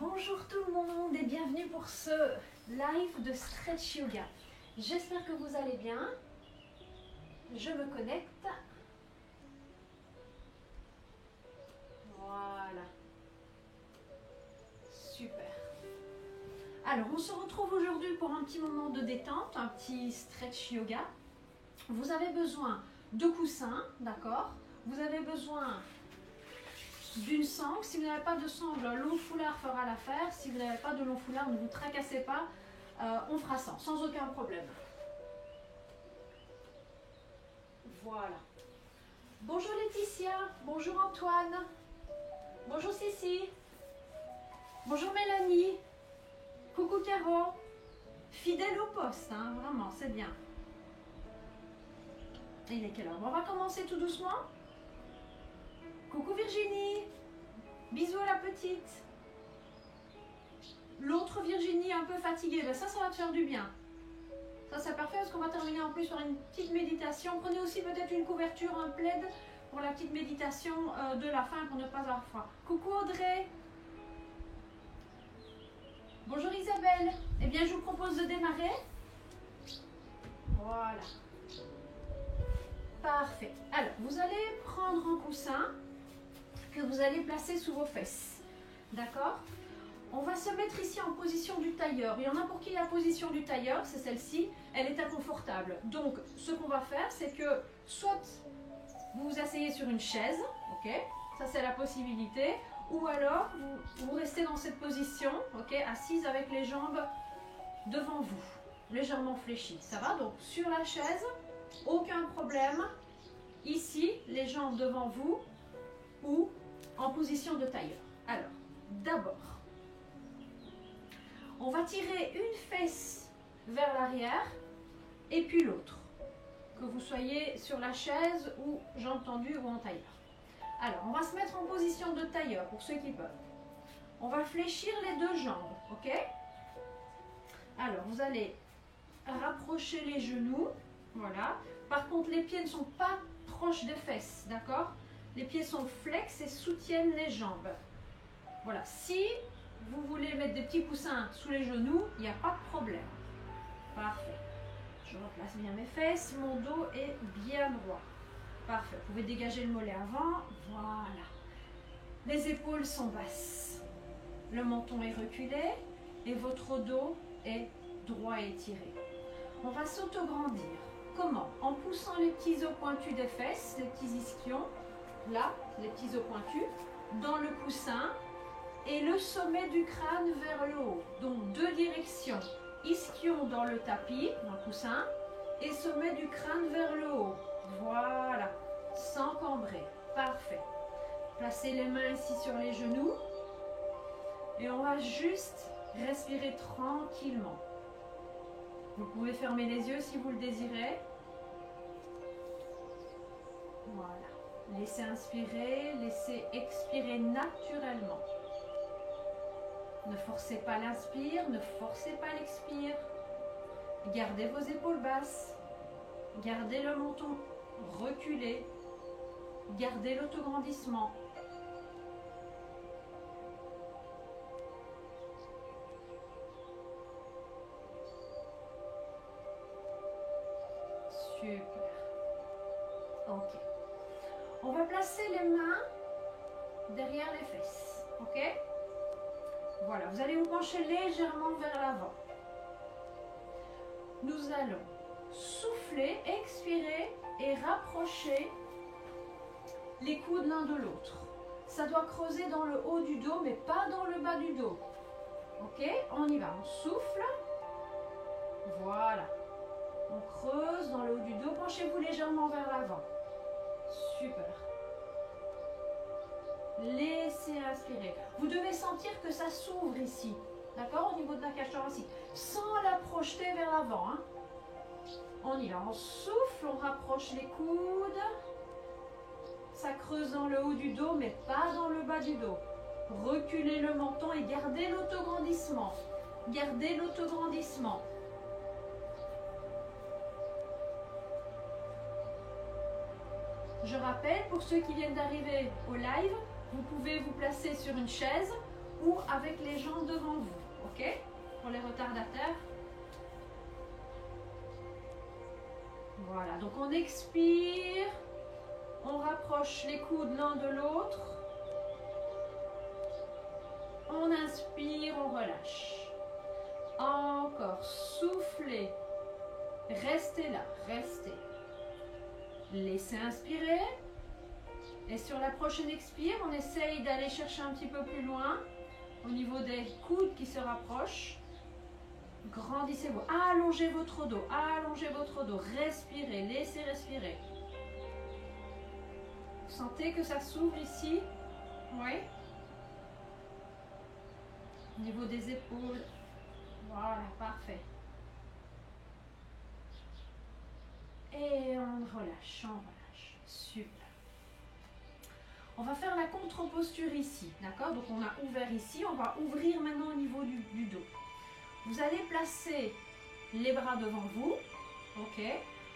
Bonjour tout le monde et bienvenue pour ce live de Stretch Yoga. J'espère que vous allez bien. Je me connecte. Voilà. Super. Alors, on se retrouve aujourd'hui pour un petit moment de détente, un petit Stretch Yoga. Vous avez besoin de coussins, d'accord? Vous avez besoin d'une sangle. Si vous n'avez pas de sangle, un long foulard fera l'affaire. Si vous n'avez pas de long foulard, ne vous tracassez pas, on fera sans aucun problème. Voilà. Bonjour Laetitia, bonjour Antoine, bonjour Cici, bonjour Mélanie, coucou Caro, fidèle au poste, hein, vraiment, c'est bien. Et il est quelle heure? On va commencer tout doucement. Coucou Virginie, bisous à la petite. L'autre Virginie un peu fatiguée, ben ça va te faire du bien. Ça c'est parfait parce qu'on va terminer en plus par une petite méditation. Prenez aussi peut-être une couverture, un plaid pour la petite méditation de la fin pour ne pas avoir froid. Coucou Audrey. Bonjour Isabelle. Eh bien je vous propose de démarrer. Voilà. Parfait. Alors vous allez prendre un coussin que vous allez placer sous vos fesses. D'accord? On va se mettre ici en position du tailleur. Il y en a pour qui la position du tailleur, c'est celle-ci, elle est inconfortable. Donc, ce qu'on va faire, c'est que soit vous vous asseyez sur une chaise, ok? Ça, c'est la possibilité. Ou alors, vous restez dans cette position, ok? Assise avec les jambes devant vous, légèrement fléchies. Ça va? Donc, sur la chaise, aucun problème. Ici, les jambes devant vous ou en position de tailleur. Alors, d'abord, on va tirer une fesse vers l'arrière et puis l'autre. Que vous soyez sur la chaise ou jambes tendues ou en tailleur. Alors, on va se mettre en position de tailleur pour ceux qui peuvent. On va fléchir les deux jambes, ok? Alors, vous allez rapprocher les genoux, voilà. Par contre, les pieds ne sont pas proches des fesses, d'accord? Les pieds sont flex et soutiennent les jambes. Voilà, si vous voulez mettre des petits coussins sous les genoux, il n'y a pas de problème. Parfait. Je replace bien mes fesses, mon dos est bien droit. Parfait. Vous pouvez dégager le mollet avant. Voilà. Les épaules sont basses. Le menton est reculé et votre dos est droit et étiré. On va s'autograndir. Comment? En poussant les petits os pointus des fesses, les petits ischions, là, les petits os pointus, dans le coussin. Et le sommet du crâne vers le haut. Donc deux directions. Ischion dans le tapis, dans le coussin, et sommet du crâne vers le haut. Voilà. Sans cambrer. Parfait. Placez les mains ici sur les genoux. Et on va juste respirer tranquillement. Vous pouvez fermer les yeux si vous le désirez. Voilà. Laissez inspirer, laissez expirer naturellement. Ne forcez pas l'inspire, ne forcez pas l'expire. Gardez vos épaules basses. Gardez le menton reculé. Gardez l'autograndissement. Super. Ok. On va placer les mains derrière les fesses. Ok? Voilà, vous allez vous pencher légèrement vers l'avant. Nous allons souffler, expirer et rapprocher les coudes l'un de l'autre. Ça doit creuser dans le haut du dos, mais pas dans le bas du dos. Ok, on y va, on souffle. Voilà. On creuse dans le haut du dos, penchez-vous légèrement vers l'avant. Super. Laissez inspirer. Vous devez sentir que ça s'ouvre ici, d'accord, au niveau de la cage thoracique, sans la projeter vers l'avant. Hein. On y va, on souffle, on rapproche les coudes. Ça creuse dans le haut du dos, mais pas dans le bas du dos. Reculez le menton et gardez l'autograndissement. Gardez l'autograndissement. Je rappelle, pour ceux qui viennent d'arriver au live, vous pouvez vous placer sur une chaise ou avec les jambes devant vous. Ok? Pour les retardataires. Voilà, donc on expire, on rapproche les coudes l'un de l'autre, on inspire, on relâche. Encore, soufflez, restez là, restez. Laissez inspirer. Et sur la prochaine expire, on essaye d'aller chercher un petit peu plus loin, au niveau des coudes qui se rapprochent. Grandissez-vous, allongez votre dos, respirez, laissez respirer. Vous sentez que ça s'ouvre ici? Oui. Au niveau des épaules. Voilà, parfait. Et on relâche, super. On va faire la contre-posture ici, d'accord? Donc on a ouvert ici, on va ouvrir maintenant au niveau du dos. Vous allez placer les bras devant vous, ok?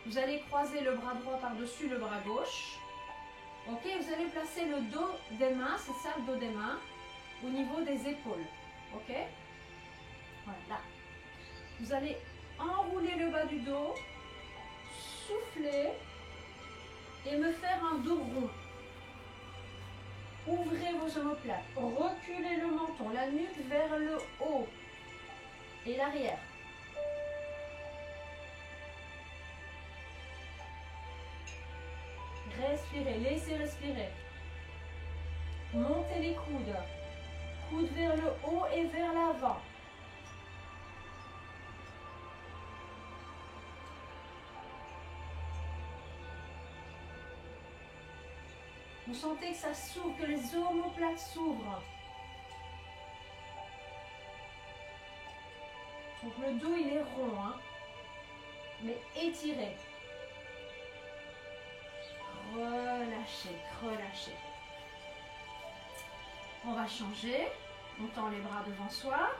Vous allez croiser le bras droit par-dessus le bras gauche, ok? Vous allez placer le dos des mains, c'est ça le dos des mains, au niveau des épaules, ok? Voilà. Vous allez enrouler le bas du dos, souffler et me faire un dos rond. Ouvrez vos omoplates, reculez le menton, la nuque vers le haut et l'arrière. Respirez, laissez respirer. Montez les coudes, coudes vers le haut et vers l'avant. Vous sentez que ça s'ouvre, que les omoplates s'ouvrent. Donc le dos il est rond, hein, mais étiré. Relâchez, relâchez. On va changer. On tend les bras devant soi.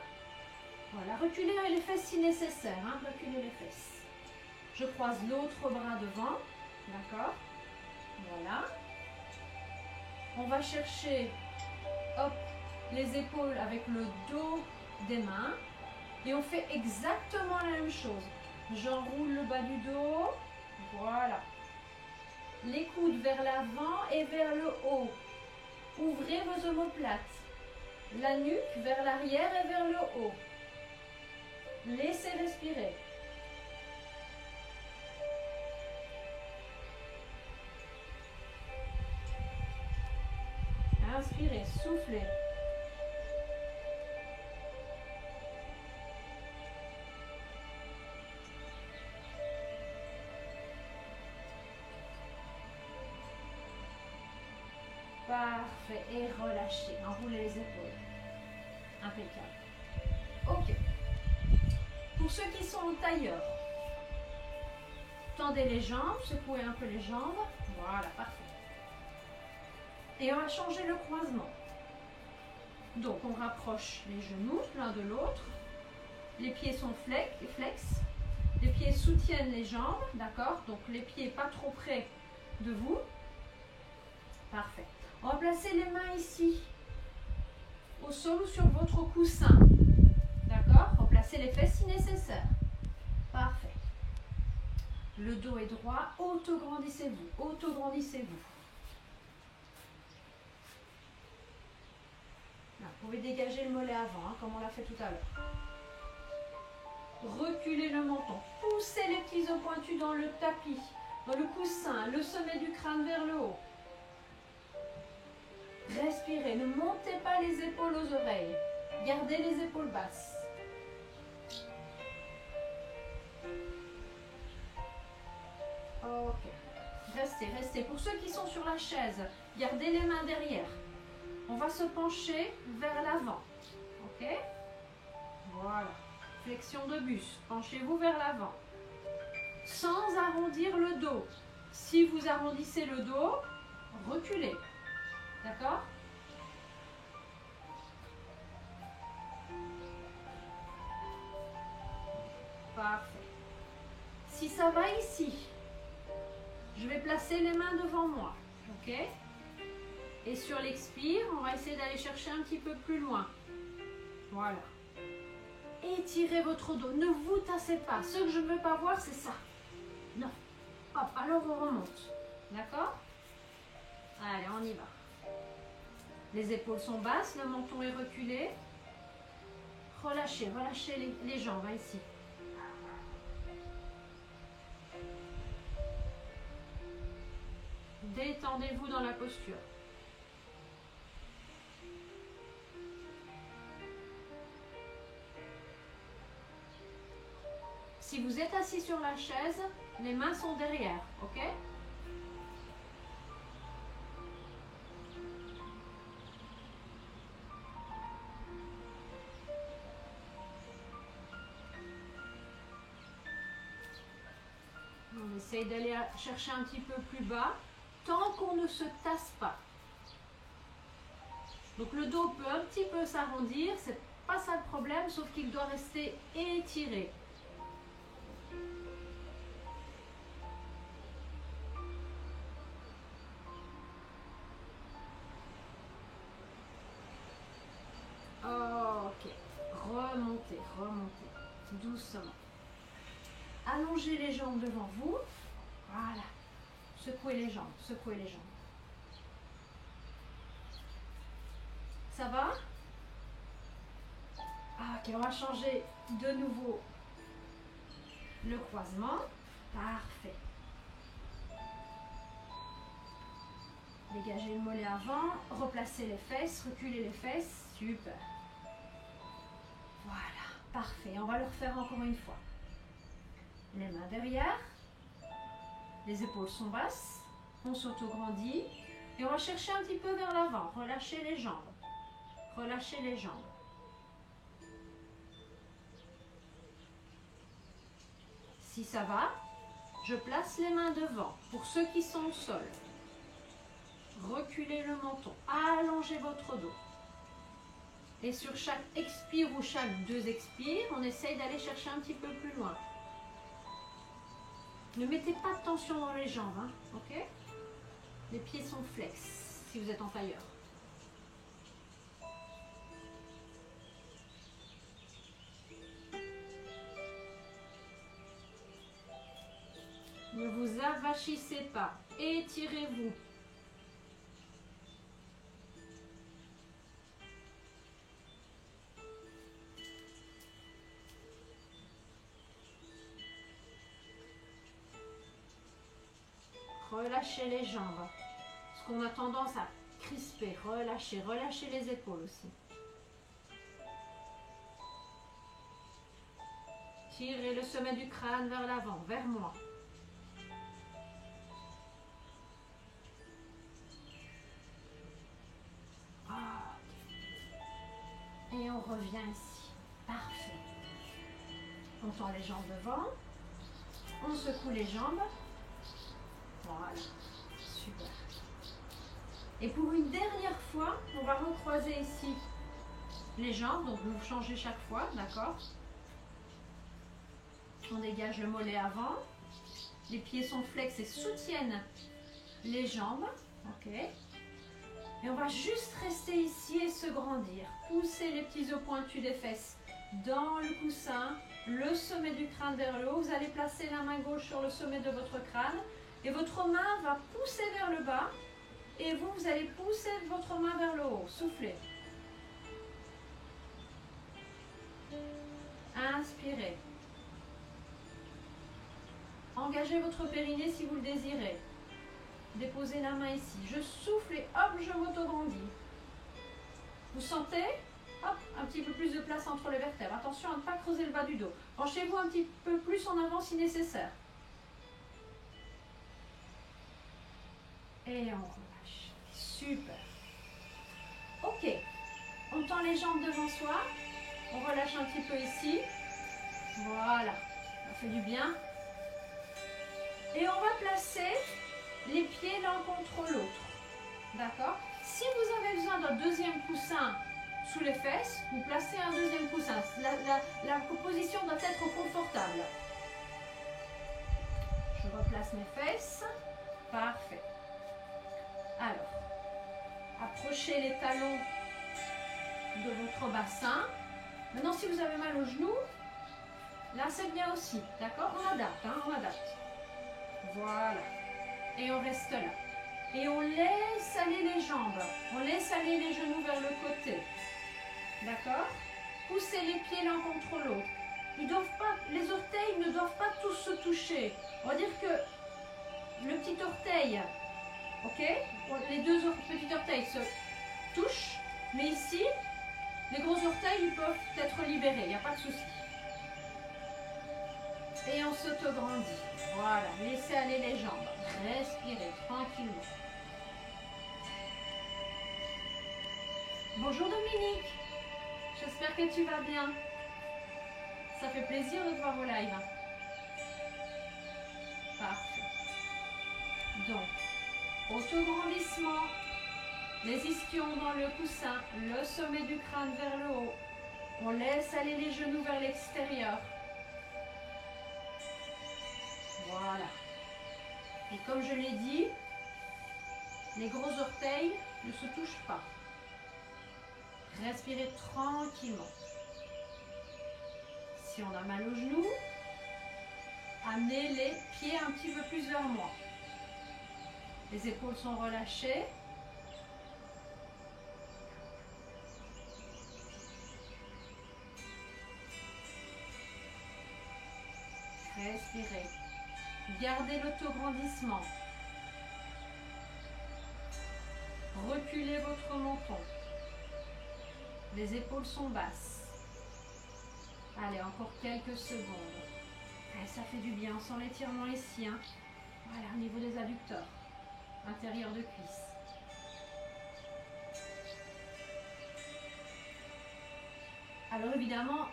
Voilà, reculez les fesses si nécessaire, hein, reculez les fesses. Je croise l'autre bras devant, d'accord? Voilà. On va chercher, hop, les épaules avec le dos des mains. Et on fait exactement la même chose. J'enroule le bas du dos. Voilà. Les coudes vers l'avant et vers le haut. Ouvrez vos omoplates. La nuque vers l'arrière et vers le haut. Laissez respirer. Inspirez, soufflez. Parfait. Et relâchez. Enroulez les épaules. Impeccable. Ok. Pour ceux qui sont en tailleur, tendez les jambes, secouez un peu les jambes. Voilà, parfait. Et on va changer le croisement. Donc, on rapproche les genoux l'un de l'autre. Les pieds sont flex. Les pieds soutiennent les jambes, d'accord? Donc, les pieds pas trop près de vous. Parfait. On va placer les mains ici, au sol ou sur votre coussin. D'accord? Replacez les fesses si nécessaire. Parfait. Le dos est droit. Autograndissez-vous. Autograndissez-vous. Vous pouvez dégager le mollet avant, hein, comme on l'a fait tout à l'heure. Reculez le menton. Poussez les petits os pointus dans le tapis, dans le coussin, le sommet du crâne vers le haut. Respirez. Ne montez pas les épaules aux oreilles. Gardez les épaules basses. Ok. Restez, restez. Pour ceux qui sont sur la chaise, gardez les mains derrière. On va se pencher vers l'avant. Ok? Voilà. Flexion de buste. Penchez-vous vers l'avant. Sans arrondir le dos. Si vous arrondissez le dos, reculez. D'accord? Parfait. Si ça va ici, je vais placer les mains devant moi. Ok? Et sur l'expire, on va essayer d'aller chercher un petit peu plus loin. Voilà. Étirez votre dos, ne vous tassez pas. Ce que je ne veux pas voir, c'est ça. Non. Hop, alors on remonte. D'accord? Allez, on y va. Les épaules sont basses, le menton est reculé. Relâchez, relâchez les jambes, hein, ici. Détendez-vous dans la posture. Si vous êtes assis sur la chaise, les mains sont derrière, ok? On essaye d'aller chercher un petit peu plus bas, tant qu'on ne se tasse pas. Donc le dos peut un petit peu s'arrondir, c'est pas ça le problème, sauf qu'il doit rester étiré. Ok, remontez, remontez, doucement. Allongez les jambes devant vous. Voilà. Secouez les jambes, secouez les jambes. Ça va? Ok, on va changer de nouveau le croisement. Parfait. Dégagez le mollet avant, replacez les fesses, reculez les fesses. Super. Voilà, parfait. On va le refaire encore une fois. Les mains derrière. Les épaules sont basses. On s'auto-grandit. Et on va chercher un petit peu vers l'avant. Relâchez les jambes. Relâchez les jambes. Si ça va, je place les mains devant. Pour ceux qui sont au sol, reculez le menton. Allongez votre dos. Et sur chaque expire ou chaque 2 expires, on essaye d'aller chercher un petit peu plus loin. Ne mettez pas de tension dans les jambes, hein, ok? Les pieds sont flex si vous êtes en tailleur. Ne vous avachissez pas, étirez-vous. Relâchez les jambes. Parce qu'on a tendance à crisper. Relâchez, relâchez les épaules aussi. Tirez le sommet du crâne vers l'avant, vers moi. Et on revient ici. Parfait. On tend les jambes devant. On secoue les jambes. Voilà. Super. Et pour une dernière fois, on va recroiser ici les jambes. Donc vous changez chaque fois, d'accord? On dégage le mollet avant. Les pieds sont flex et soutiennent les jambes. Ok. Et on va juste rester ici et se grandir. Poussez les petits os pointus des fesses dans le coussin, le sommet du crâne vers le haut. Vous allez placer la main gauche sur le sommet de votre crâne et votre main va pousser vers le bas et vous allez pousser votre main vers le haut. Soufflez. Inspirez. Engagez votre périnée si vous le désirez. Déposez la main ici. Je souffle et hop, je m'auto-grandis. Vous sentez? Hop, un petit peu plus de place entre les vertèbres. Attention à ne pas creuser le bas du dos. Penchez-vous un petit peu plus en avant si nécessaire. Et on relâche. Super. Ok. On tend les jambes devant soi. On relâche un petit peu ici. Voilà. Ça fait du bien. Et on va placer les pieds l'un contre l'autre. D'accord? Si vous avez besoin d'un deuxième coussin sous les fesses, vous placez un deuxième coussin. La position doit être confortable. Je replace mes fesses. Parfait. Alors, approchez les talons de votre bassin. Maintenant, si vous avez mal au genou, là c'est bien aussi. D'accord? On adapte, hein, on adapte. Voilà. Et on reste là. Et on laisse aller les jambes. On laisse aller les genoux vers le côté. D'accord? Poussez les pieds l'un contre l'autre. Les orteils ne doivent pas tous se toucher. On va dire que le petit orteil, ok? Les deux petits orteils se touchent, mais ici, les gros orteils ils peuvent être libérés, il n'y a pas de souci. Et on s'autograndit. Voilà, laissez aller les jambes. Respirez tranquillement. Bonjour Dominique, j'espère que tu vas bien. Ça fait plaisir de te voir au live. Parfait. Donc, autograndissement, les ischions dans le coussin, le sommet du crâne vers le haut. On laisse aller les genoux vers l'extérieur. Voilà. Et comme je l'ai dit, les gros orteils ne se touchent pas. Respirez tranquillement. Si on a mal aux genoux, amenez les pieds un petit peu plus vers moi. Les épaules sont relâchées. Respirez. Gardez l'autograndissement. Reculez votre menton. Les épaules sont basses. Allez, encore quelques secondes. Allez, ça fait du bien. On sent l'étirement ici. Hein. Voilà, au niveau des adducteurs. Intérieur de cuisse. Alors évidemment,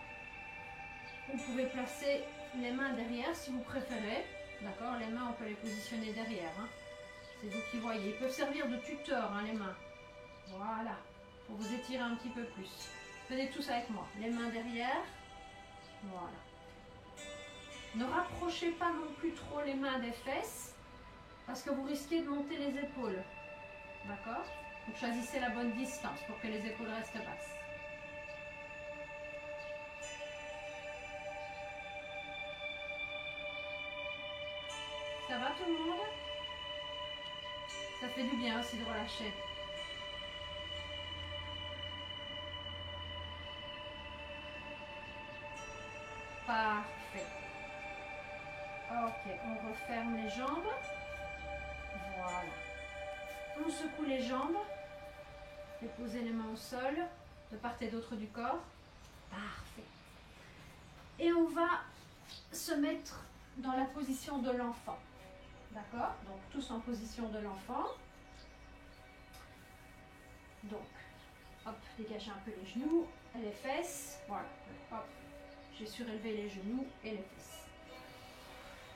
vous pouvez placer les mains derrière si vous préférez. D'accord? Les mains, on peut les positionner derrière. Hein. C'est vous qui voyez. Ils peuvent servir de tuteur, hein, les mains. Voilà. Pour vous étirer un petit peu plus. Venez tous avec moi. Les mains derrière. Voilà. Ne rapprochez pas non plus trop les mains des fesses parce que vous risquez de monter les épaules. D'accord? Donc choisissez la bonne distance pour que les épaules restent basses. Ça va tout le monde? Ça fait du bien aussi de relâcher. Parfait. Ok, on referme les jambes. Voilà. On secoue les jambes. Déposez les mains au sol, de part et d'autre du corps. Parfait. Et on va se mettre dans la position de l'enfant. D'accord? Donc tous en position de l'enfant. Donc, hop, dégagez un peu les genoux et les fesses. Voilà. Hop. J'ai surélevé les genoux et les fesses.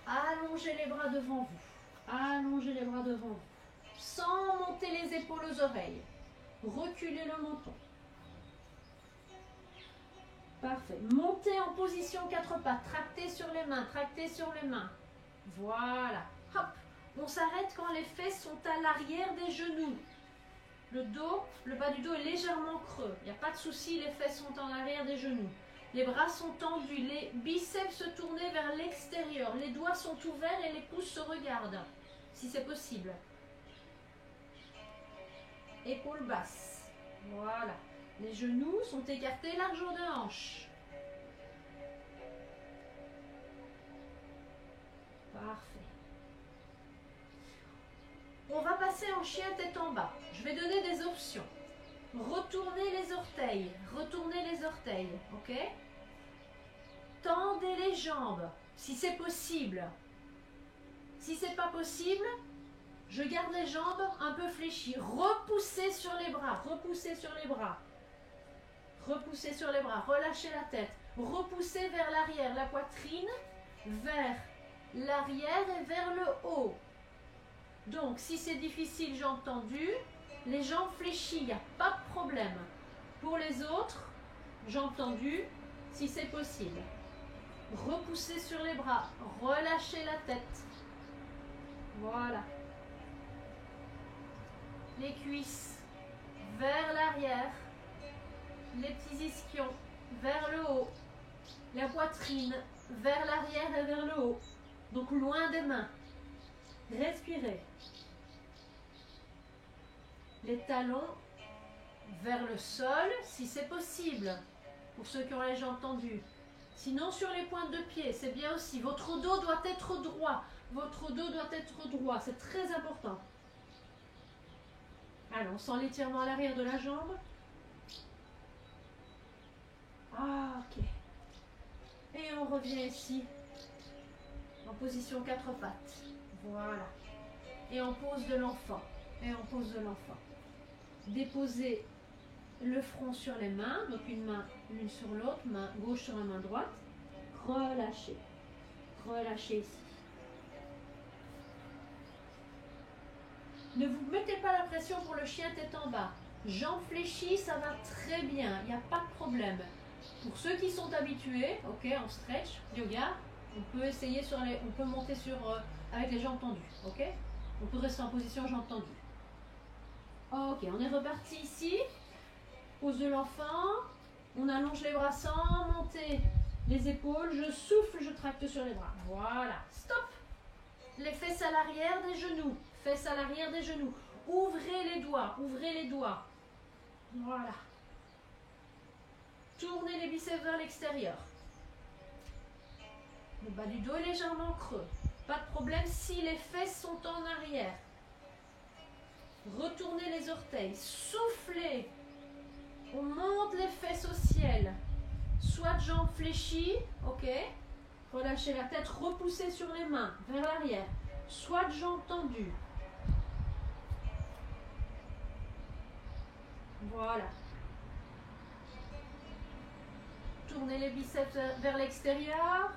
Allongez les bras devant vous. Allongez les bras devant vous. Sans monter les épaules aux oreilles. Reculez le menton. Parfait. Montez en position 4 pattes. Tractez sur les mains. Tractez sur les mains. Voilà. Hop. On s'arrête quand les fesses sont à l'arrière des genoux. Le dos, le bas du dos est légèrement creux. Il n'y a pas de souci, les fesses sont en arrière des genoux. Les bras sont tendus, les biceps se tournent vers l'extérieur. Les doigts sont ouverts et les pouces se regardent, si c'est possible. Épaules basses. Voilà. Les genoux sont écartés, largeur de hanche. Parfait. On va passer en chien tête en bas. Je vais donner des options. Retournez les orteils. Retournez les orteils. Ok? Tendez les jambes, si c'est possible. Si c'est pas possible, je garde les jambes un peu fléchies. Repoussez sur les bras. Repoussez sur les bras. Repoussez sur les bras. Relâchez la tête. Repoussez vers l'arrière. La poitrine vers l'arrière et vers le haut. Donc, si c'est difficile, j'ai entendu, les jambes fléchies, il n'y a pas de problème. Pour les autres, j'ai entendu, si c'est possible. Repoussez sur les bras, relâchez la tête. Voilà. Les cuisses vers l'arrière, les petits ischions vers le haut. La poitrine vers l'arrière et vers le haut. Donc loin des mains. Respirez. Les talons vers le sol si c'est possible. Pour ceux qui ont les jambes tendues. Sinon sur les pointes de pied, c'est bien aussi. Votre dos doit être droit. Votre dos doit être droit. C'est très important. Alors, on sent l'étirement à l'arrière de la jambe. Ah, ok. Et on revient ici, en position 4 pattes. Voilà. Et on pose de l'enfant. Et on pose de l'enfant. Déposez le front sur les mains. Donc une main l'une sur l'autre. Main gauche sur la main droite. Relâchez. Relâchez ici. Ne vous mettez pas la pression pour le chien tête en bas. Jambes fléchies, ça va très bien. Il n'y a pas de problème. Pour ceux qui sont habitués, ok, en stretch, yoga, on peut essayer sur les, on peut monter sur avec les jambes tendues, ok. On peut rester en position jambes tendues. Ok, on est reparti ici. Pose de l'enfant. On allonge les bras sans monter les épaules. Je souffle, je tracte sur les bras. Voilà. Stop. Les fesses à l'arrière des genoux. Fesses à l'arrière des genoux. Ouvrez les doigts. Ouvrez les doigts. Voilà. Tournez les biceps vers l'extérieur. Le bas du dos est légèrement creux. Pas de problème si les fesses sont en arrière. Retournez les orteils. Soufflez. On monte les fesses au ciel. Soit jambes fléchies, ok. Relâchez la tête, repoussez sur les mains vers l'arrière. Soit jambes tendues. Voilà. Tournez les biceps vers l'extérieur.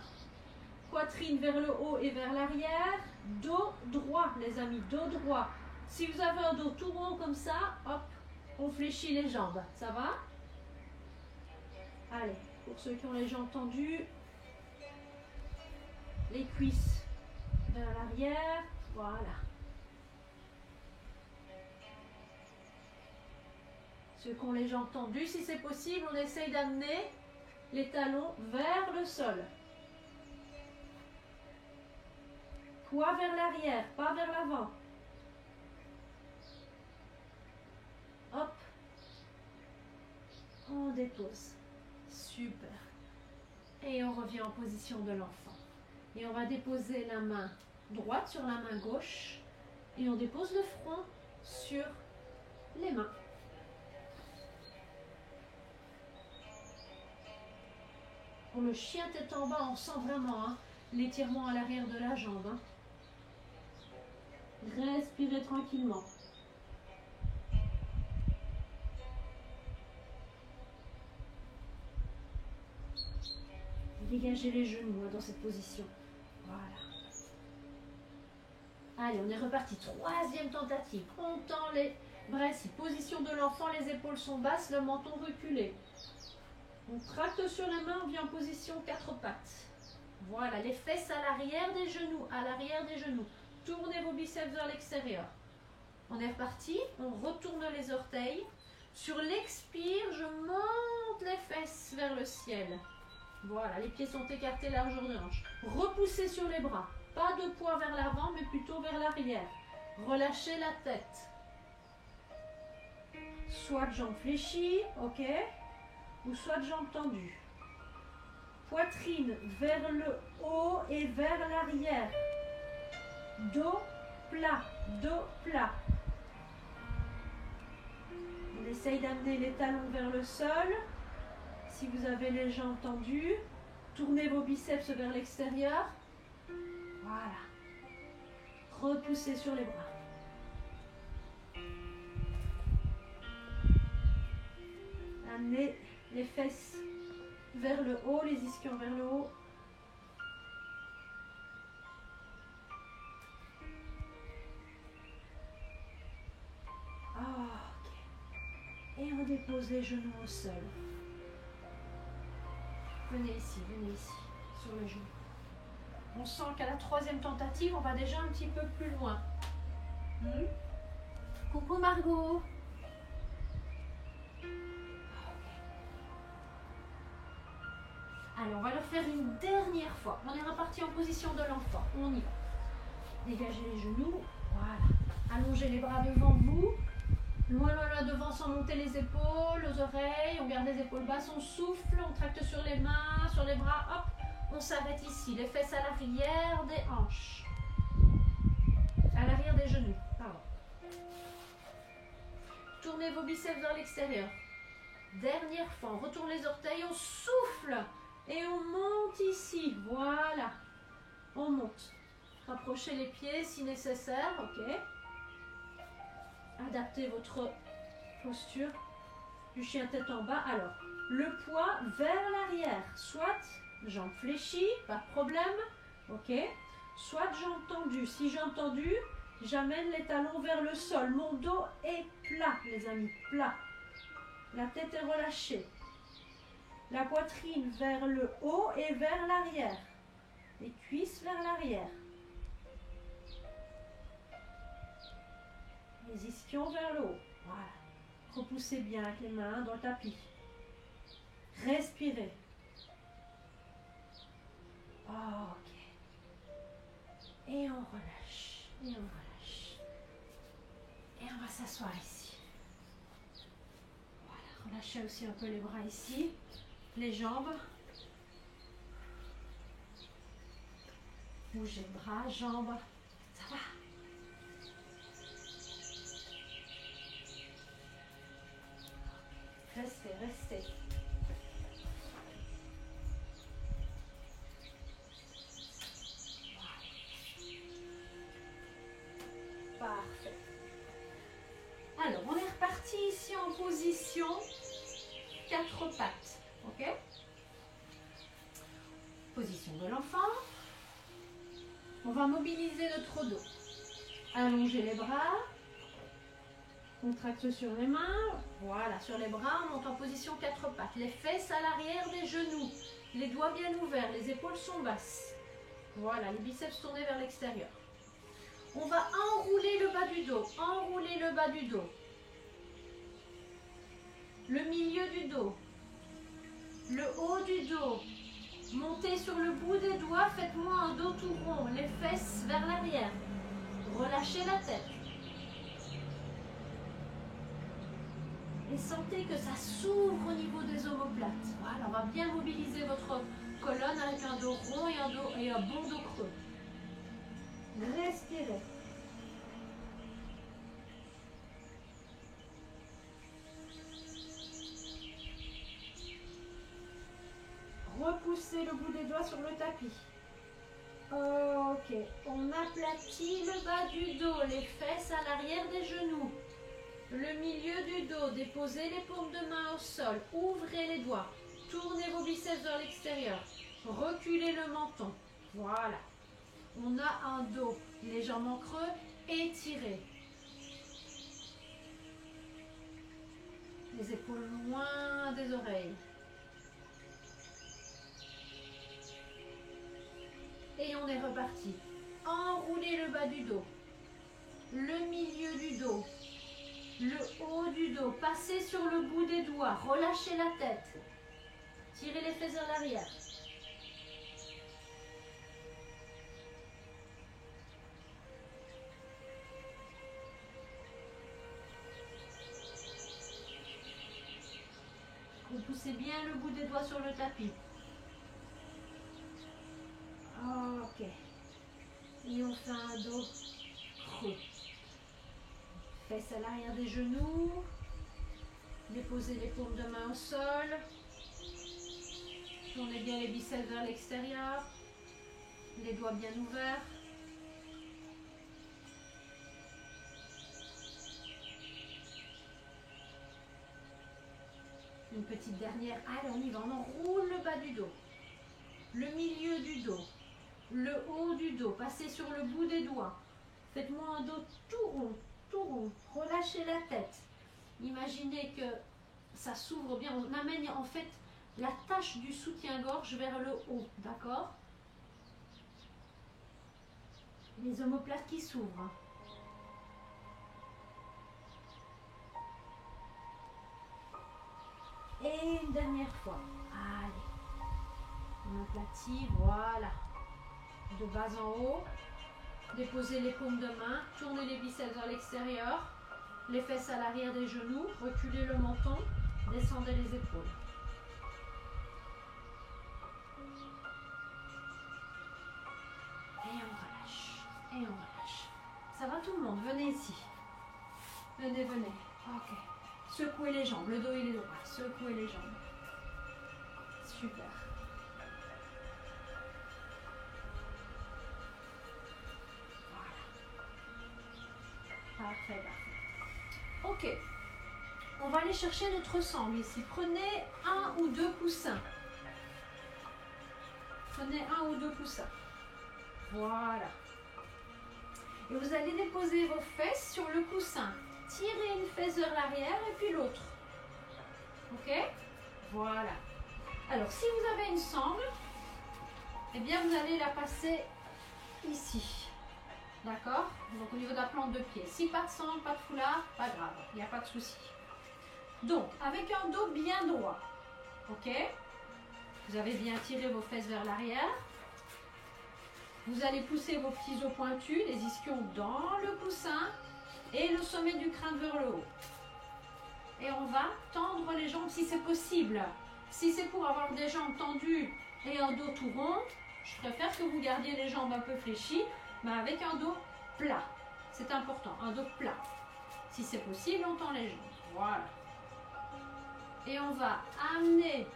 Poitrine vers le haut et vers l'arrière. Dos droit, les amis, dos droit. Si vous avez un dos tout rond comme ça, hop, on fléchit les jambes. Ça va? Allez, pour ceux qui ont les jambes tendues, les cuisses vers l'arrière. Voilà. Ceux qui ont les jambes tendues, si c'est possible, on essaye d'amener les talons vers le sol. Poids vers l'arrière, pas vers l'avant. Hop. On dépose. Super. Et on revient en position de l'enfant. Et on va déposer la main droite sur la main gauche. Et on dépose le front sur les mains. Pour le chien tête en bas, on sent vraiment l'étirement à l'arrière de la jambe. Respirez tranquillement. Dégagez les genoux dans cette position. Voilà. Allez, on est reparti. Troisième tentative. On tend les bras ici. Position de l'enfant, les épaules sont basses, le menton reculé. On tracte sur les mains, on vient en position 4 pattes. Voilà, les fesses à l'arrière des genoux, à l'arrière des genoux. Tournez vos biceps vers l'extérieur. On est reparti, on retourne les orteils. Sur l'expire, je monte les fesses vers le ciel. Voilà, les pieds sont écartés, largeur de hanche. Repoussez sur les bras. Pas de poids vers l'avant, mais plutôt vers l'arrière. Relâchez la tête. Soit jambes fléchies, ok, ou soit jambes tendues. Poitrine vers le haut et vers l'arrière. Dos plat, dos plat. On essaye d'amener les talons vers le sol. Si vous avez les jambes tendues, tournez vos biceps vers l'extérieur. Voilà. Repoussez sur les bras. Amenez les fesses vers le haut, les ischions vers le haut. Ok. Et on dépose les genoux au sol. Venez ici, sur le genou. On sent qu'à la troisième tentative, on va déjà un petit peu plus loin. Coucou Margot. Allez, on va le faire une dernière fois. On est reparti en position de l'enfant. On y va. Dégagez les genoux. Voilà. Allongez les bras devant vous. Loin, loin, loin devant sans monter les épaules, aux oreilles. On garde les épaules basses, on souffle, on tracte sur les mains, sur les bras. Hop, on s'arrête ici. Les fesses à l'arrière des hanches. À l'arrière des genoux. Pardon. Tournez vos biceps vers l'extérieur. Dernière fois, on retourne les orteils, on souffle et on monte ici. Voilà. On monte. Rapprochez les pieds si nécessaire. Ok. Adaptez votre posture du chien tête en bas. Alors, le poids vers l'arrière. Soit jambes fléchies, pas de problème. Ok. Soit jambes tendues. Si jambes tendues, j'amène les talons vers le sol. Mon dos est plat, les amis. Plat. La tête est relâchée. La poitrine vers le haut et vers l'arrière. Les cuisses vers l'arrière. Les ischions vers le haut. Voilà. Repoussez bien avec les mains dans le tapis. Respirez. Ok. Et on relâche. Et on relâche. Et on va s'asseoir ici. Voilà. Relâchez aussi un peu les bras ici. Les jambes. Bougez bras, jambes. Ça va. Restez, restez. Parfait. Alors, on est reparti ici en position 4 pattes. Ok? Position de l'enfant. On va mobiliser notre dos. Allongez les bras. Contracte sur les mains. Voilà, sur les bras, on monte en position 4 pattes. Les fesses à l'arrière des genoux. Les doigts bien ouverts, les épaules sont basses. Voilà, les biceps tournés vers l'extérieur. On va enrouler le bas du dos. Enrouler le bas du dos. Le milieu du dos. Le haut du dos. Montez sur le bout des doigts, faites-moi un dos tout rond. Les fesses vers l'arrière. Relâchez la tête. Et sentez que ça s'ouvre au niveau des omoplates. Voilà, on va bien mobiliser votre colonne avec un dos rond et un bon dos creux. Respirez. Repoussez le bout des doigts sur le tapis. Ok, on aplatit le bas du dos, les fesses à l'arrière des genoux. Le milieu du dos, déposez les paumes de main au sol, ouvrez les doigts, tournez vos biceps vers l'extérieur, reculez le menton. Voilà. On a un dos légèrement creux, étiré. Les épaules loin des oreilles. Et on est reparti. Enroulez le bas du dos, le milieu du dos, le haut du dos. Passez sur le bout des doigts, relâchez la tête. Tirez les fesses vers l'arrière. Vous poussez bien le bout des doigts sur le tapis. Ok. Et on fait un dos creux. Fesses à l'arrière des genoux. Déposez les paumes de main au sol. Tournez bien les biceps vers l'extérieur. Les doigts bien ouverts. Une petite dernière. Allez, on y va. On enroule le bas du dos. Le milieu du dos. Le haut du dos. Passez sur le bout des doigts. Faites-moi un dos tout rond. Tout rond. Relâchez la tête. Imaginez que ça s'ouvre bien. On amène en fait la tache du soutien-gorge vers le haut. D'accord? Les omoplates qui s'ouvrent. Et une dernière fois. Allez. On aplatit, voilà. De bas en haut. Déposez les paumes de main. Tournez les biceps vers l'extérieur. Les fesses à l'arrière des genoux. Reculez le menton. Descendez les épaules. Et on relâche. Et on relâche. Ça va tout le monde? Venez ici. Venez, venez. Ok. Secouez les jambes. Le dos il est droit. Secouez les jambes. Super. Parfait, parfait. Ok. On va aller chercher notre sangle ici. Prenez un ou deux coussins. Prenez un ou deux coussins. Voilà. Et vous allez déposer vos fesses sur le coussin. Tirez une fesse vers l'arrière et puis l'autre. Ok? Voilà. Alors, si vous avez une sangle, eh bien, vous allez la passer ici. D'accord? Donc, au niveau de la plante de pied. Si pas de sangle, pas de foulard, pas grave. Il n'y a pas de souci. Donc, avec un dos bien droit. Ok? Vous avez bien tiré vos fesses vers l'arrière. Vous allez pousser vos petits os pointus, les ischions dans le coussin et le sommet du crâne vers le haut. Et on va tendre les jambes si c'est possible. Si c'est pour avoir des jambes tendues et un dos tout rond, je préfère que vous gardiez les jambes un peu fléchies, mais avec un dos plat. C'est important, un dos plat. Si c'est possible, on tend les jambes. Voilà. Et on va amener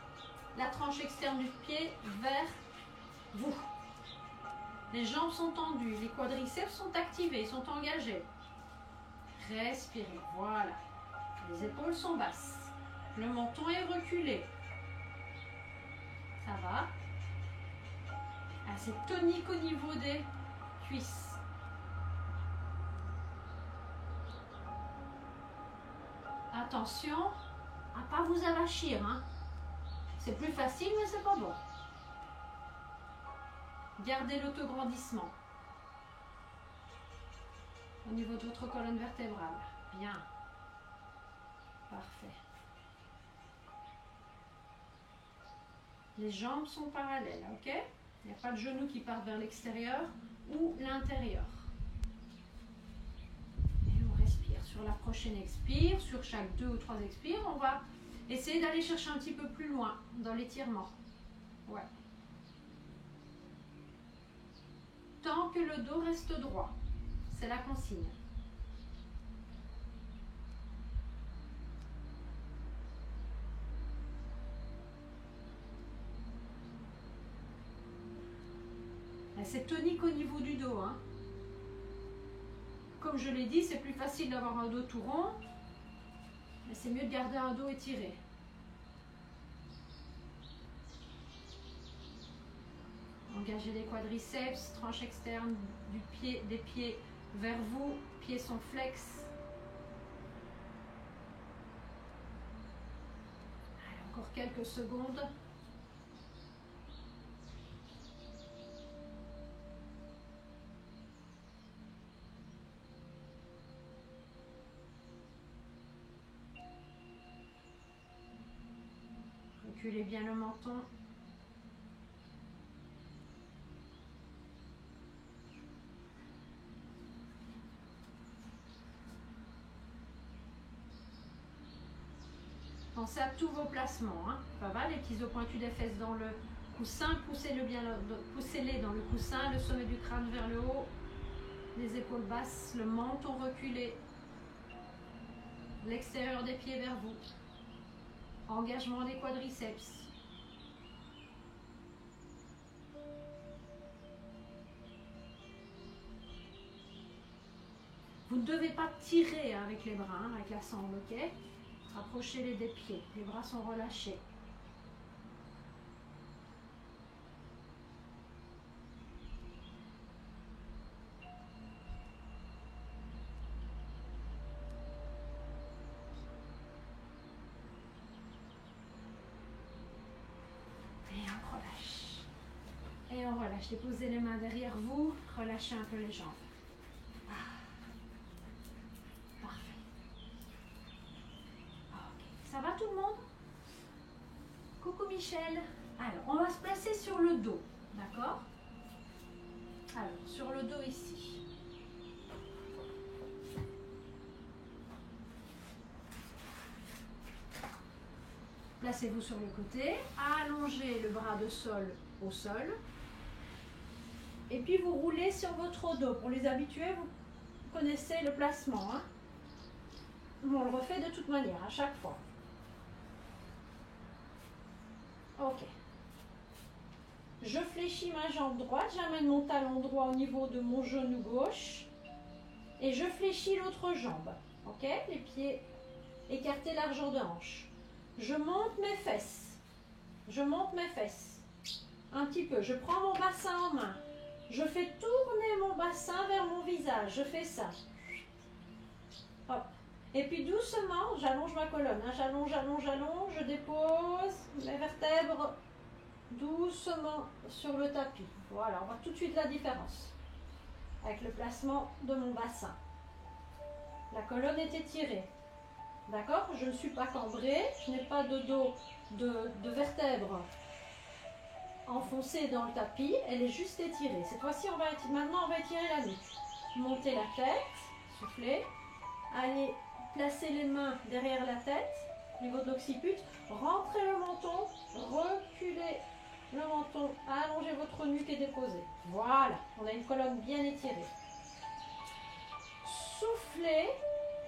la tranche externe du pied vers vous. Les jambes sont tendues, les quadriceps sont activés, sont engagés. Respirez, voilà. Les épaules sont basses. Le menton est reculé. Ça va. C'est tonique au niveau des cuisses. Attention à ne pas vous avachir. Hein. C'est plus facile, mais c'est pas bon. Gardez l'autograndissement au niveau de votre colonne vertébrale. Bien. Parfait. Les jambes sont parallèles, ok? Il n'y a pas de genoux qui partent vers l'extérieur ou l'intérieur. Et on respire. Sur la prochaine expire, sur chaque 2 ou 3 expires, on va essayer d'aller chercher un petit peu plus loin dans l'étirement. Ouais. Tant que le dos reste droit. C'est la consigne. C'est tonique au niveau du dos. Hein. Comme je l'ai dit, c'est plus facile d'avoir un dos tout rond. Mais c'est mieux de garder un dos étiré. Engagez les quadriceps, tranche externe du pied, des pieds vers vous. Pieds sont flex. Allez, encore quelques secondes. Reculez bien le menton. Pensez à tous vos placements. Hein. Ça va, les petits os pointus des fesses dans le coussin. Poussez-les dans le coussin, le sommet du crâne vers le haut. Les épaules basses, le menton reculé. L'extérieur des pieds vers vous. Engagement des quadriceps. Vous ne devez pas tirer avec les bras, avec la sangle, ok? Rapprochez-les des pieds, les bras sont relâchés. Et on relâche. Et on relâche. Déposez les mains derrière vous, relâchez un peu les jambes. Ça va tout le monde? Coucou Michel. Alors, on va se placer sur le dos, d'accord? Alors, sur le dos ici. Placez-vous sur le côté, allongez le bras de sol au sol. Et puis vous roulez sur votre dos. Pour les habitués, vous connaissez le placement, hein? On le refait de toute manière, à chaque fois. Ok. Je fléchis ma jambe droite, j'amène mon talon droit au niveau de mon genou gauche. Et je fléchis l'autre jambe. Ok? Les pieds écartés largeur de hanche. Je monte mes fesses. Je monte mes fesses. Un petit peu. Je prends mon bassin en main. Je fais tourner mon bassin vers mon visage. Je fais ça. Hop. Et puis doucement, j'allonge ma colonne. Hein. J'allonge, j'allonge, j'allonge. Je dépose mes vertèbres doucement sur le tapis. Voilà, on voit tout de suite la différence avec le placement de mon bassin. La colonne est étirée. D'accord? Je ne suis pas cambrée. Je n'ai pas de dos de vertèbres enfoncée dans le tapis. Elle est juste étirée. Cette fois-ci, maintenant, on va étirer la nuque. Montez la tête. Soufflez. Allez placer les mains derrière la tête, au niveau de l'occiput. Rentrez le menton. Reculez le menton. Allongez votre nuque et déposez. Voilà. On a une colonne bien étirée. Soufflez.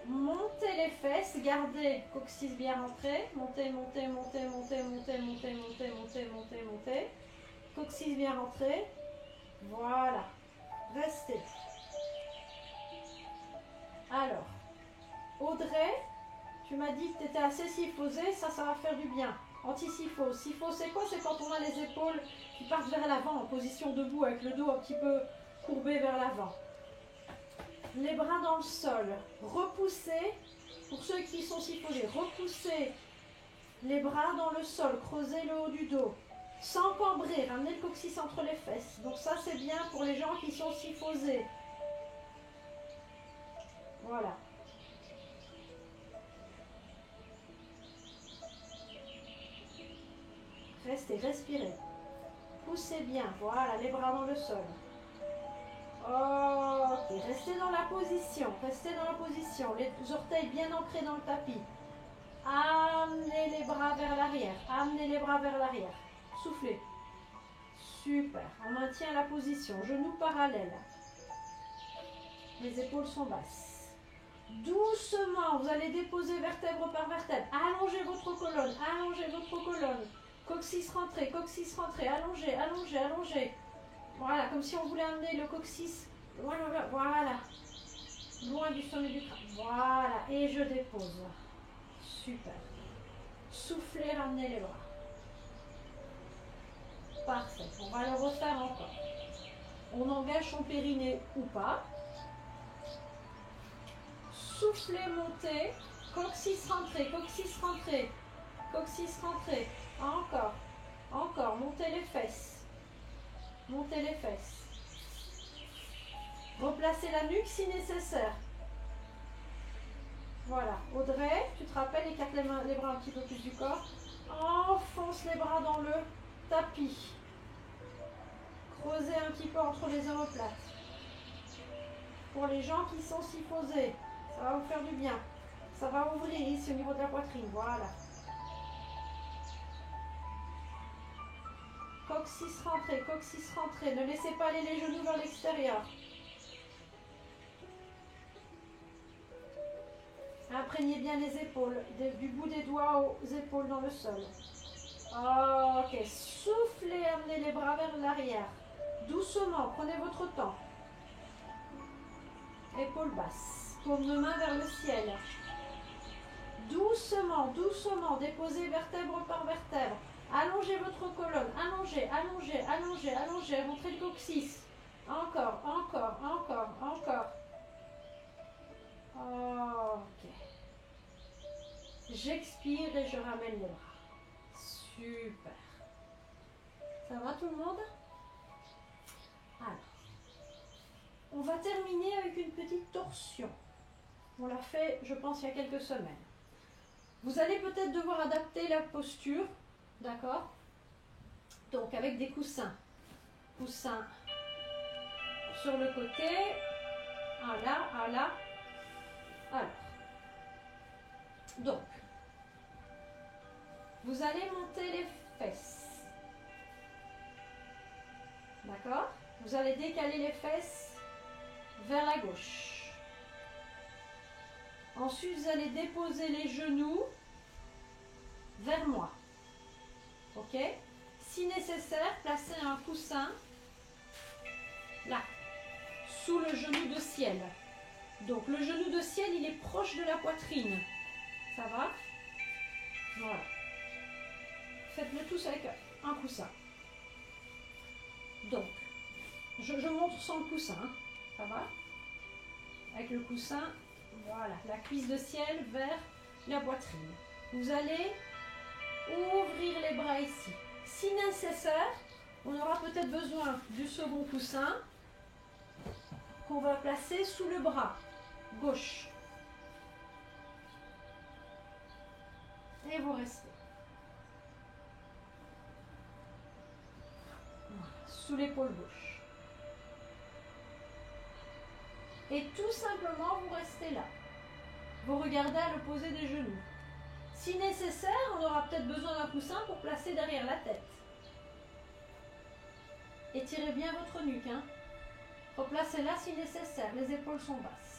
Montez les fesses, gardez coccyx bien rentré, montez, montez, montez, montez, montez, montez, montez, montez, montez, montez, coccyx bien rentré, voilà, restez. Alors, Audrey, tu m'as dit que tu étais assez syphosée, ça va faire du bien. Antisyphose, syphose c'est quoi? C'est quand on a les épaules qui partent vers l'avant en position debout avec le dos un petit peu courbé vers l'avant. Les bras dans le sol, repoussez, pour ceux qui sont syphosés, repoussez les bras dans le sol, creusez le haut du dos, sans cambrer, ramenez le coccyx entre les fesses. Donc ça c'est bien pour les gens qui sont syphosés. Voilà. Restez, respirez. Poussez bien, voilà, les bras dans le sol. Ok, restez dans la position, les orteils bien ancrés dans le tapis. Amenez les bras vers l'arrière, amenez les bras vers l'arrière. Soufflez. Super, on maintient la position, genoux parallèles. Les épaules sont basses. Doucement, vous allez déposer vertèbre par vertèbre. Allongez votre colonne, allongez votre colonne. Coccyx rentré, allongez, allongez, allongez. Voilà, comme si on voulait amener le coccyx, voilà, loin du sommet du crâne. Voilà, et je dépose. Super. Soufflez, ramenez les bras. Parfait, on va le refaire encore. On engage son périnée ou pas. Soufflez, montez. Coccyx rentré, coccyx rentré. Coccyx rentré. Encore, encore, montez les fesses. Montez les fesses. Replacez la nuque si nécessaire. Voilà. Audrey, tu te rappelles, écarte les bras un petit peu plus du corps. Enfonce les bras dans le tapis. Creusez un petit peu entre les omoplates. Pour les gens qui sont syphosés, ça va vous faire du bien. Ça va ouvrir ici au niveau de la poitrine. Voilà. Coccyx rentré, ne laissez pas aller les genoux vers l'extérieur. Imprégnez bien les épaules, du bout des doigts aux épaules dans le sol. Ok, soufflez, amenez les bras vers l'arrière. Doucement, prenez votre temps. Épaules basses, paume de main vers le ciel. Doucement, doucement, déposez vertèbre par vertèbre. Allongez votre colonne, allongez, allongez, allongez, allongez, rentrez le coccyx. Encore, encore, encore, encore. Ok. J'expire et je ramène les bras. Super. Ça va tout le monde? Alors, on va terminer avec une petite torsion. On l'a fait, je pense, il y a quelques semaines. Vous allez peut-être devoir adapter la posture. D'accord? Donc avec des coussins. Coussins sur le côté. Un là, un là. Alors. Donc. Vous allez monter les fesses. D'accord? Vous allez décaler les fesses vers la gauche. Ensuite, vous allez déposer les genoux vers moi. Ok? Si nécessaire, placez un coussin là, sous le genou de ciel. Donc le genou de ciel, il est proche de la poitrine. Ça va? Voilà. Faites-le tous avec un coussin. Donc, je montre sans le coussin. Hein. Ça va? Avec le coussin, voilà, la cuisse de ciel vers la poitrine. Vous allez ouvrir les bras ici. Si nécessaire, on aura peut-être besoin du second coussin qu'on va placer sous le bras gauche. Et vous restez. Voilà, sous l'épaule gauche. Et tout simplement, vous restez là. Vous regardez à l'opposé des genoux. Si nécessaire, on aura peut-être besoin d'un coussin pour placer derrière la tête. Étirez bien votre nuque. Hein. Replacez là si nécessaire. Les épaules sont basses.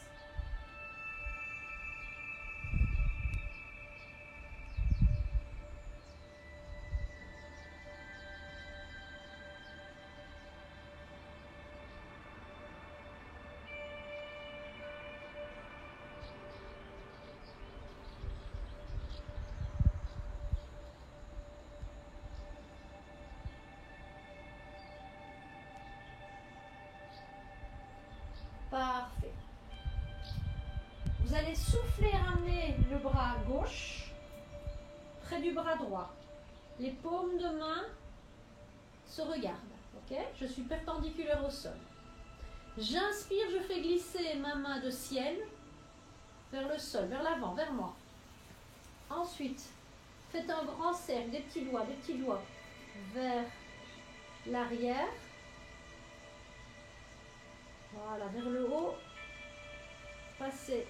Parfait. Vous allez souffler, ramener le bras gauche près du bras droit. Les paumes de main se regardent. Ok? Je suis perpendiculaire au sol. J'inspire, je fais glisser ma main de ciel vers le sol, vers l'avant, vers moi. Ensuite, faites un grand cercle, des petits doigts vers l'arrière. Voilà, vers le haut. Passez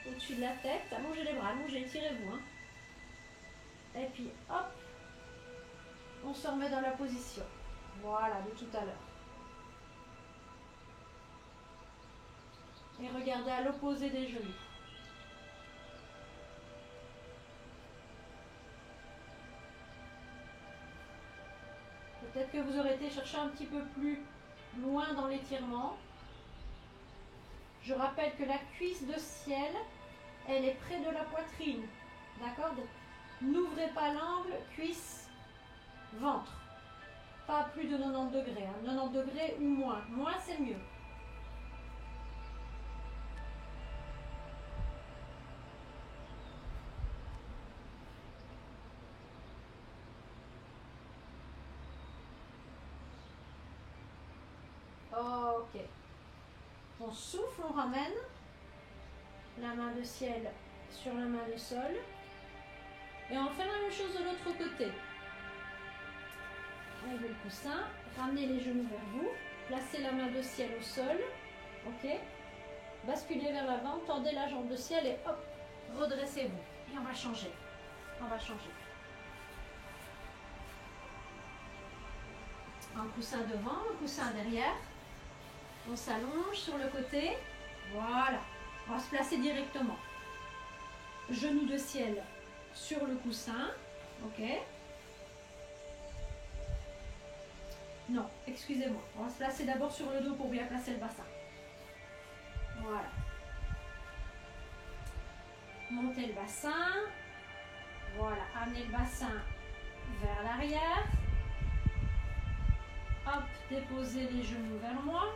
au-dessus de la tête. Allongez les bras, allongez, tirez-vous. Hein. Et puis, hop, on se remet dans la position. Voilà, de tout à l'heure. Et regardez à l'opposé des genoux. Peut-être que vous aurez été chercher un petit peu plus loin dans l'étirement. Je rappelle que la cuisse de ciel, elle est près de la poitrine. D'accord? Donc, n'ouvrez pas l'angle cuisse-ventre. Pas plus de 90 degrés. Hein. 90 degrés ou moins. Moins, c'est mieux. Ok. On souffle, on ramène la main de ciel sur la main de sol. Et on fait la même chose de l'autre côté. Enlevez le coussin, ramenez les genoux vers vous, placez la main de ciel au sol. Ok. Basculez vers l'avant, tendez la jambe de ciel et hop, redressez-vous. Et on va changer. On va changer. Un coussin devant, un coussin derrière. On s'allonge sur le côté. Voilà. On va se placer directement. Genou de ciel sur le coussin. Ok. Non, excusez-moi. On va se placer d'abord sur le dos pour bien placer le bassin. Voilà. Montez le bassin. Voilà. Amenez le bassin vers l'arrière. Hop, déposez les genoux vers moi.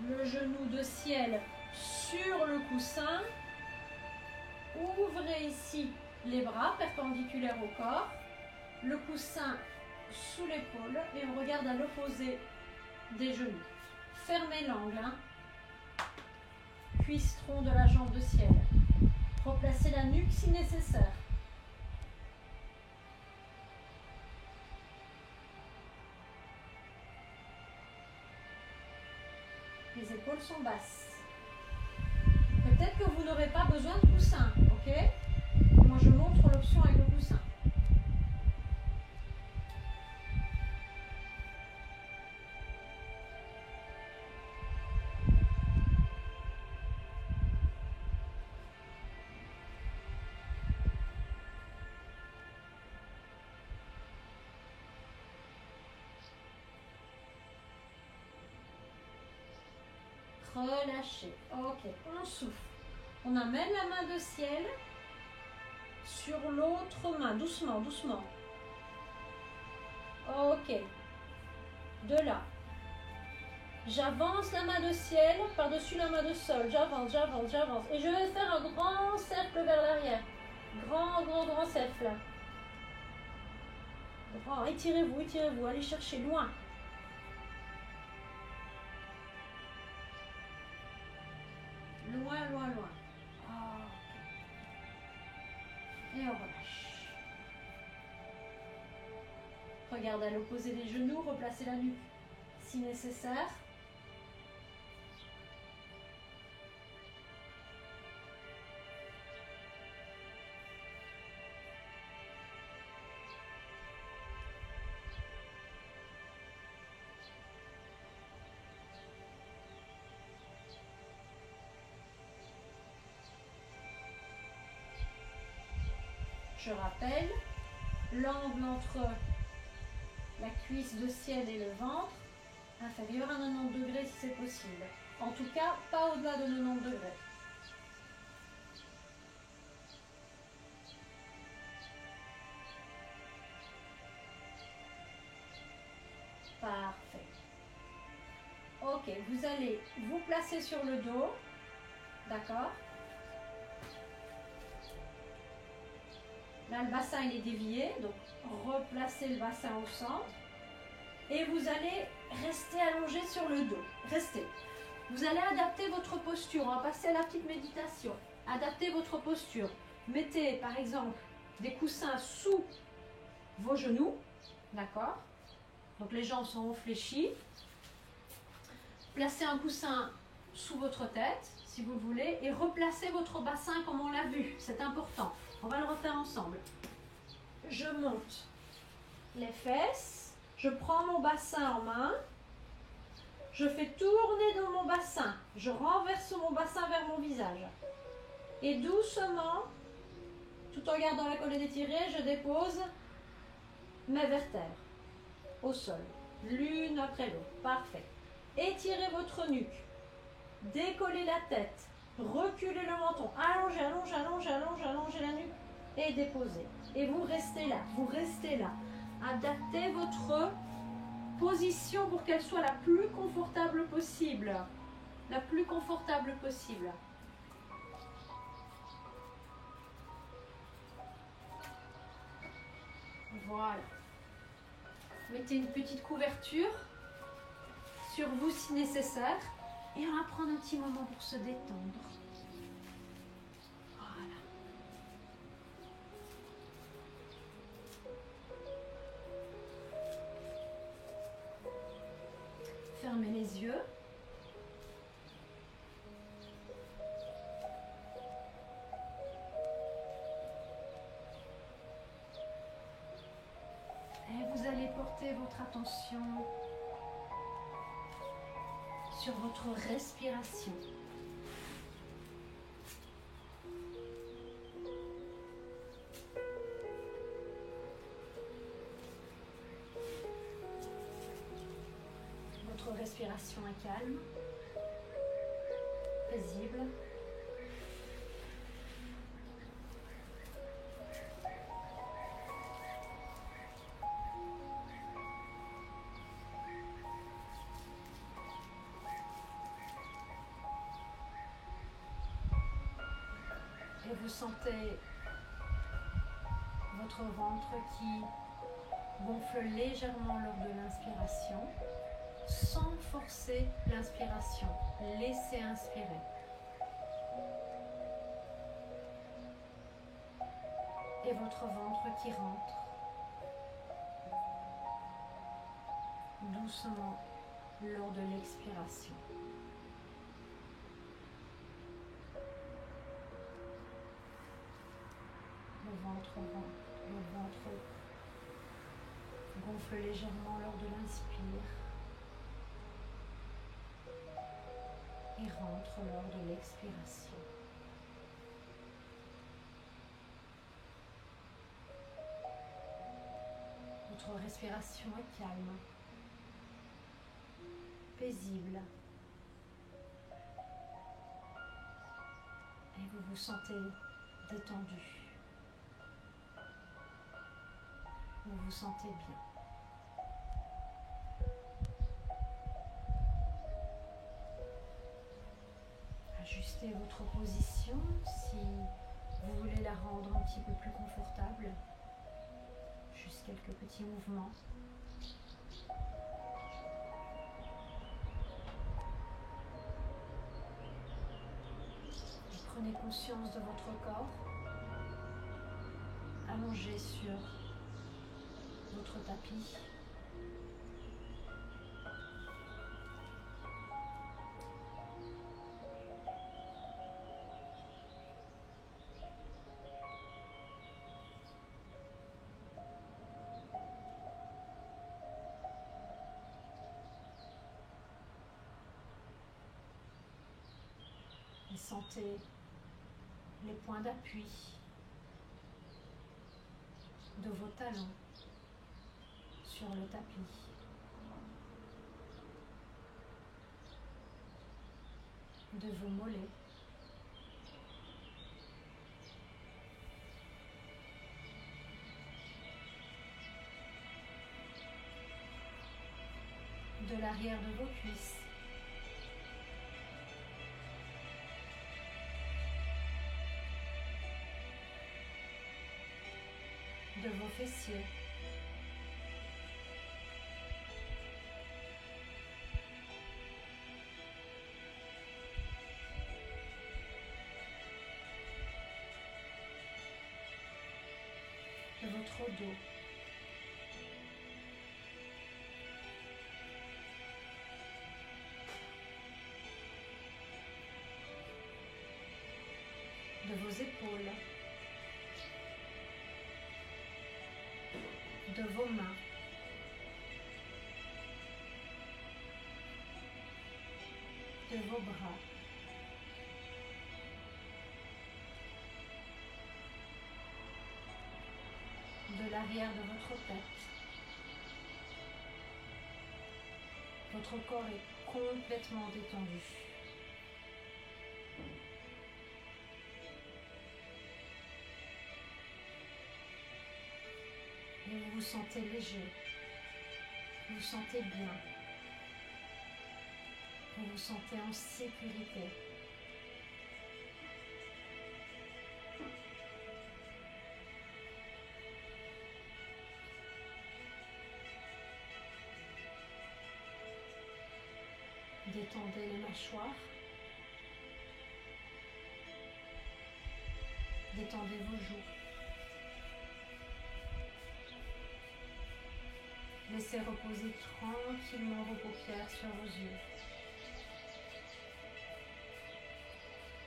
Le genou de ciel sur le coussin. Ouvrez ici les bras perpendiculaires au corps. Le coussin sous l'épaule et on regarde à l'opposé des genoux. Fermez l'angle. Hein. Cuisse tronc de la jambe de ciel. Replacez la nuque si nécessaire. épaules sont basses. Peut-être que vous n'aurez pas besoin de coussin, ok? Moi, je montre l'option avec le coussin. Relâchez. Ok, on souffle. On amène la main de ciel sur l'autre main, doucement, doucement. Ok. De là. J'avance la main de ciel par-dessus la main de sol. J'avance, j'avance, j'avance. Et je vais faire un grand cercle vers l'arrière. Grand, grand, grand cercle. Grand. Étirez-vous, étirez-vous. Allez chercher loin. Loin, loin, loin. Ah, ok. Et on relâche. Regardez à l'opposé des genoux, replacez la nuque si nécessaire. Je rappelle, l'angle entre la cuisse de ciel et le ventre, inférieur à 90 degrés si c'est possible. En tout cas, pas au-delà de 90 degrés. Parfait. Ok, vous allez vous placer sur le dos, d'accord? Là, le bassin il est dévié, donc replacez le bassin au centre. Et vous allez rester allongé sur le dos. Restez. Vous allez adapter votre posture. On va passer à la petite méditation. Adaptez votre posture. Mettez par exemple des coussins sous vos genoux. D'accord? Donc les jambes sont fléchies. Placez un coussin sous votre tête, si vous le voulez, et replacez votre bassin comme on l'a vu. C'est important. On va le refaire ensemble. Je monte les fesses, je prends mon bassin en main, je fais tourner dans mon bassin, je renverse mon bassin vers mon visage. Et doucement, tout en gardant la colonne étirée, je dépose mes vertèbres au sol, l'une après l'autre. Parfait. Étirez votre nuque, décollez la tête, reculez le menton, allongez, allongez, allongez, allongez, allongez la nuque et déposez. Et vous restez là, vous restez là. Adaptez votre position pour qu'elle soit la plus confortable possible. La plus confortable possible. Voilà. Mettez une petite couverture sur vous si nécessaire. Et on va prendre un petit moment pour se détendre. Voilà. Fermez les yeux. Et vous allez porter votre attention sur votre respiration. Votre respiration est calme, paisible. Et vous sentez votre ventre qui gonfle légèrement lors de l'inspiration, sans forcer l'inspiration. Laissez inspirer. Et votre ventre qui rentre doucement lors de l'expiration. le ventre gonfle légèrement lors de l'inspire et rentre lors de l'expiration. Votre respiration est calme, paisible et vous vous sentez détendu. Vous vous sentez bien. Ajustez votre position si vous voulez la rendre un petit peu plus confortable. Juste quelques petits mouvements. Et prenez conscience de votre corps allongé sur votre tapis. Et sentez les points d'appui de vos talons sur le tapis. De vos mollets. De l'arrière de vos cuisses. De vos fessiers. De votre dos. De vos épaules. De vos mains. De vos bras. De l'arrière de votre tête. Votre corps est complètement détendu. Et vous vous sentez léger. Vous vous sentez bien. Vous vous sentez en sécurité. Détendez les mâchoires. Détendez vos joues. Laissez reposer tranquillement vos paupières sur vos yeux.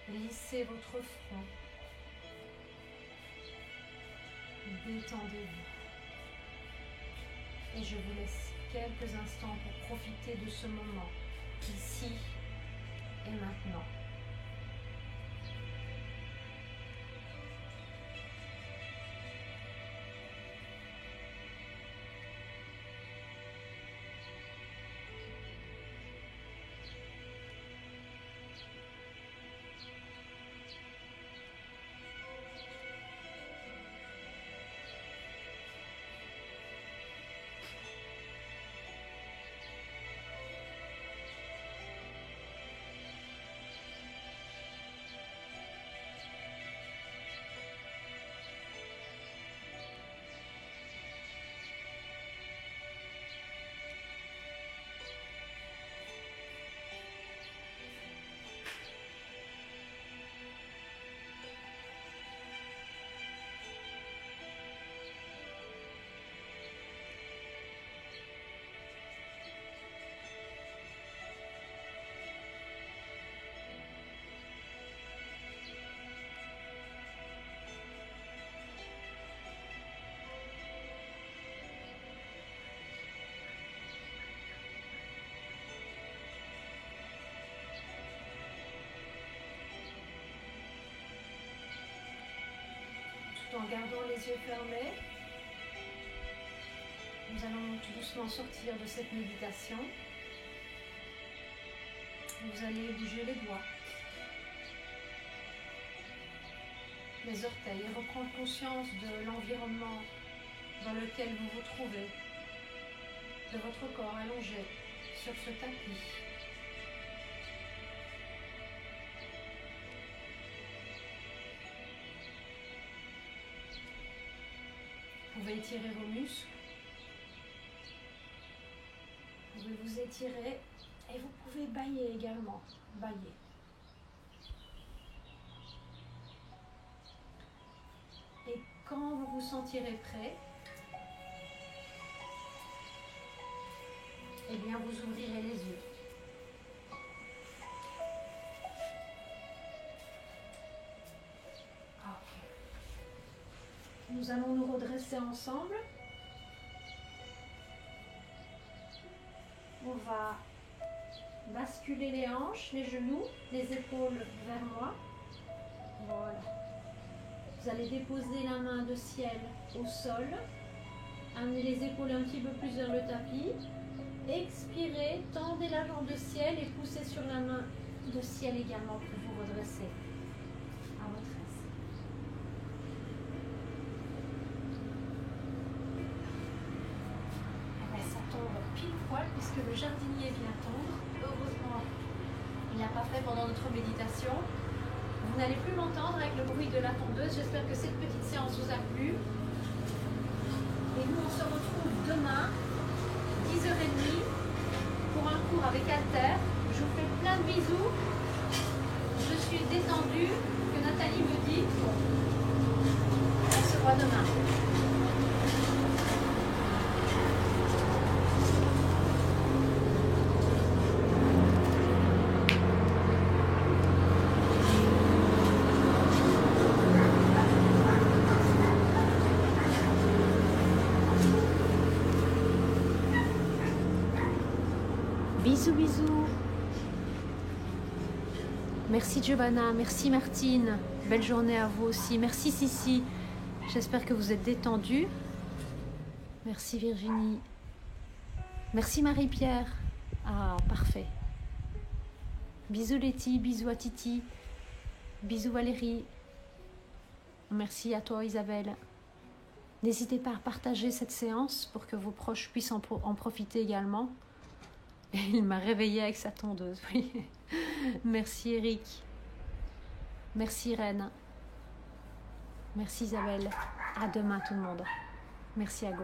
Lissez votre front. Détendez-vous. Et je vous laisse quelques instants pour profiter de ce moment, ici et maintenant. tout en gardant les yeux fermés. Nous allons tout doucement sortir de cette méditation. Vous allez bouger les doigts, les orteils, et reprendre conscience de l'environnement dans lequel vous vous trouvez, de votre corps allongé sur ce tapis. Vous pouvez étirer vos muscles. Vous pouvez vous étirer et vous pouvez bâiller également. Bâiller. Et quand vous vous sentirez prêt, eh bien vous ouvrirez les yeux. Nous allons nous redresser ensemble. On va basculer les hanches, les genoux, les épaules vers moi. Voilà. Vous allez déposer la main de ciel au sol. Amenez les épaules un petit peu plus vers le tapis. Expirez, tendez la jambe de ciel et poussez sur la main de ciel également pour vous redresser à votre aise. Pile poil puisque le jardinier vient tondre. Heureusement, il n'a pas fait pendant notre méditation. Vous n'allez plus m'entendre avec le bruit de la tondeuse. J'espère que cette petite séance vous a plu. Et nous, on se retrouve demain, 10h30, pour un cours avec Alter. Je vous fais plein de bisous. Je suis détendue, que Nathalie me dit. On se voit demain. Bisous, bisous. Merci Giovanna, merci Martine. Belle journée à vous aussi. Merci Sissi. J'espère que vous êtes détendus. Merci Virginie. Merci Marie-Pierre. Ah, parfait. Bisous Letty, bisous à Titi. Bisous Valérie. Merci à toi Isabelle. N'hésitez pas à partager cette séance pour que vos proches puissent en profiter également. Il m'a réveillée avec sa tondeuse, oui. Merci Eric. Merci Irène. Merci Isabelle. À demain tout le monde. Merci Ago.